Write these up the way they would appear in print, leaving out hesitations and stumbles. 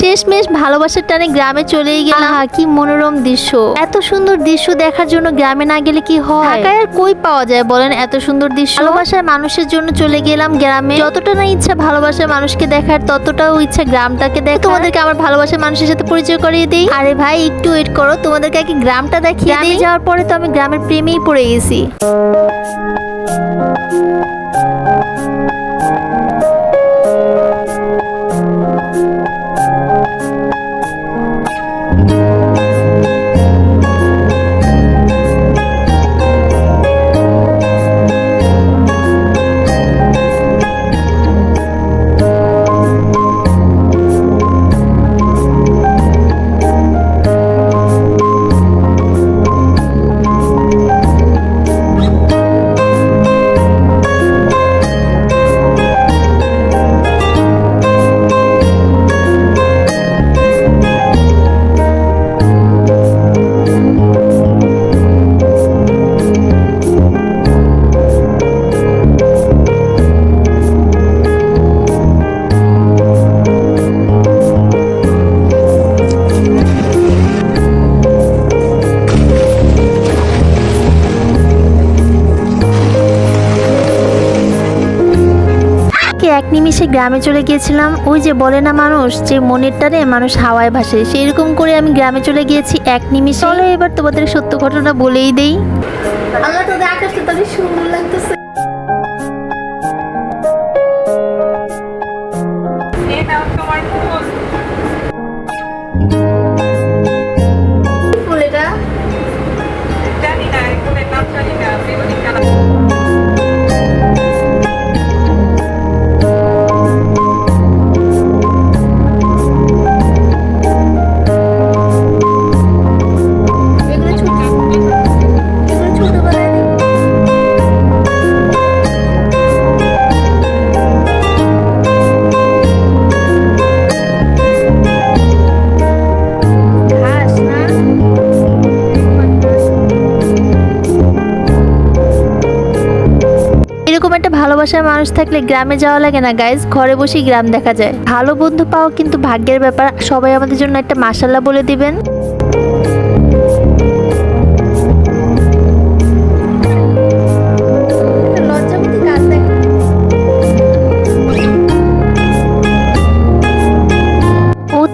শেষমেশ ভালোবাসার টানে গ্রামে চলেই গেলাম। কি মনোরম দৃশ্য, এত সুন্দর দৃশ্য দেখার জন্য গ্রামে না গেলে কি হয়? ঢাকায় আর কই পাওয়া যায় বলেন এত সুন্দর দৃশ্য? ভালোবাসার মানুষের জন্য চলে গেলাম গ্রামে। যতটা না ইচ্ছা ভালোবাসার মানুষকে দেখার, ততটাও ইচ্ছা গ্রামটাকে দেখার। তোমাদেরকে আমার ভালোবাসার মানুষের সাথে পরিচয় করিয়ে দিই। আরে ভাই একটু ওয়েট করো, তোমাদেরকে আগে গ্রামটা দেখিয়ে দিই। যাওয়ার পরে তো আমি গ্রামের প্রেমেই পড়ে গেছি। এক নিমিষে গ্রামে চলে গিয়েছিলাম। ওই যে বলে না মানুষ যে মনের টানে মানুষ হাওয়ায় ভাসে, সেই রকম করে আমি গ্রামে চলে গিয়েছি এক নিমিষে। চলো এবার তোমাদের সত্য ঘটনা বলেই দেই। আল্লাহ, তোদের আকাশটা তাহলে সুন্দর লাগতেছে। ফুল এটা জানি না, ফুলের নাম জানি না। এরকম একটা ভালোবাসার মানুষ থাকলে গ্রামে যাওয়া লাগে না গাইজ, ঘরে বসেই গ্রাম দেখা যায়। ভালো বন্ধু পাওয়া কিন্তু ভাগ্যের ব্যাপার। সবাই আমাদের জন্য একটা মাশাআল্লাহ বলে দিবেন।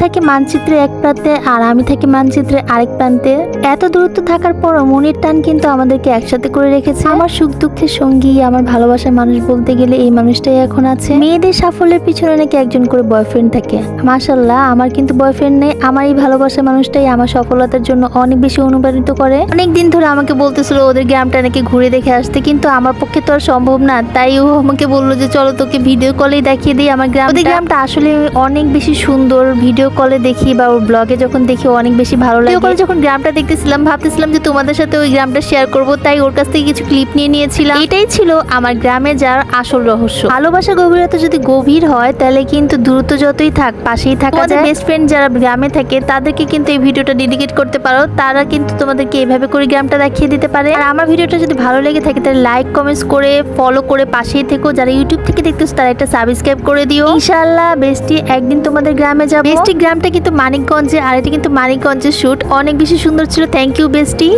থাকে মানচিত্রে এক প্রান্তে আর আমি থাকি মানচিত্রে আরেক প্রান্তে। এত দূরত্ব থাকার পরও মনের টান কিন্তু আমাদেরকে একসাথে করে রেখেছে। আমার সুখ দুঃখের সঙ্গী, আমার ভালোবাসার মানুষ বলতে গেলে এই মানুষটাই এখন আছে। মেয়েদের সাফল্যের পিছনে নাকি একজন করে বয়ফ্রেন্ড থাকে। মাশাআল্লাহ, আমার কিন্তু বয়ফ্রেন্ড নেই। আমার এই ভালোবাসার মানুষটাই আমার সফলতার জন্য অনেক বেশি অনুপ্রাণিত করে। অনেকদিন ধরে আমাকে বলতেছিল ওদের গ্রামটা নাকি ঘুরে দেখে আসতে, কিন্তু আমার পক্ষে তো আর সম্ভব না। তাই ও আমাকে বললো যে চলো তোকে ভিডিও কলেই দেখিয়ে দিই আমার গ্রাম। ওদের গ্রামটা আসলে অনেক বেশি সুন্দর। ভিডিও কলে দেখি বা ওর ব্লগে যখন দেখি অনেক বেশি ভালো লাগে। ভিডিও কলে যখন গ্রামটা দেখতেছিলাম ভাবতেছিলাম যে তোমাদের সাথে ওই গ্রামটা শেয়ার করব, তাই ওর কাছ থেকে কিছু ক্লিপ নিয়ে নিয়েছিলাম। এটাই ছিল আমার গ্রামে যাওয়ার আসল রহস্য। ভালোবাসা গভীরতা যদি গভীর হয় তাহলে কিন্তু দূরত্ব যতই থাক পাশেই থাকা যায়। বেস্ট ফ্রেন্ড যারা গ্রামে থাকে তাদেরকে কিন্তু এই ভিডিওটা ডেডিকেট করতে পারো। তারা কিন্তু তোমাদেরকে এইভাবে করে গ্রামটা দেখিয়ে দিতে পারে। আর আমার ভিডিওটা যদি ভালো লেগে থাকে তাহলে লাইক কমেন্টস করে ফলো করে পাশেই থেকো। যারা ইউটিউব থেকে দেখতেছো তারা একটা সাবস্ক্রাইব করে দিও। ইনশাআল্লাহ বেস্টি একদিন তোমাদের গ্রামে যাবো। বেস্টি গ্রামটা কিন্তু মানিকগঞ্জে, আর এটা কিন্তু মানিকগঞ্জের শুট। অনেক বেশি সুন্দর ছিল। Thank you বেস্টি।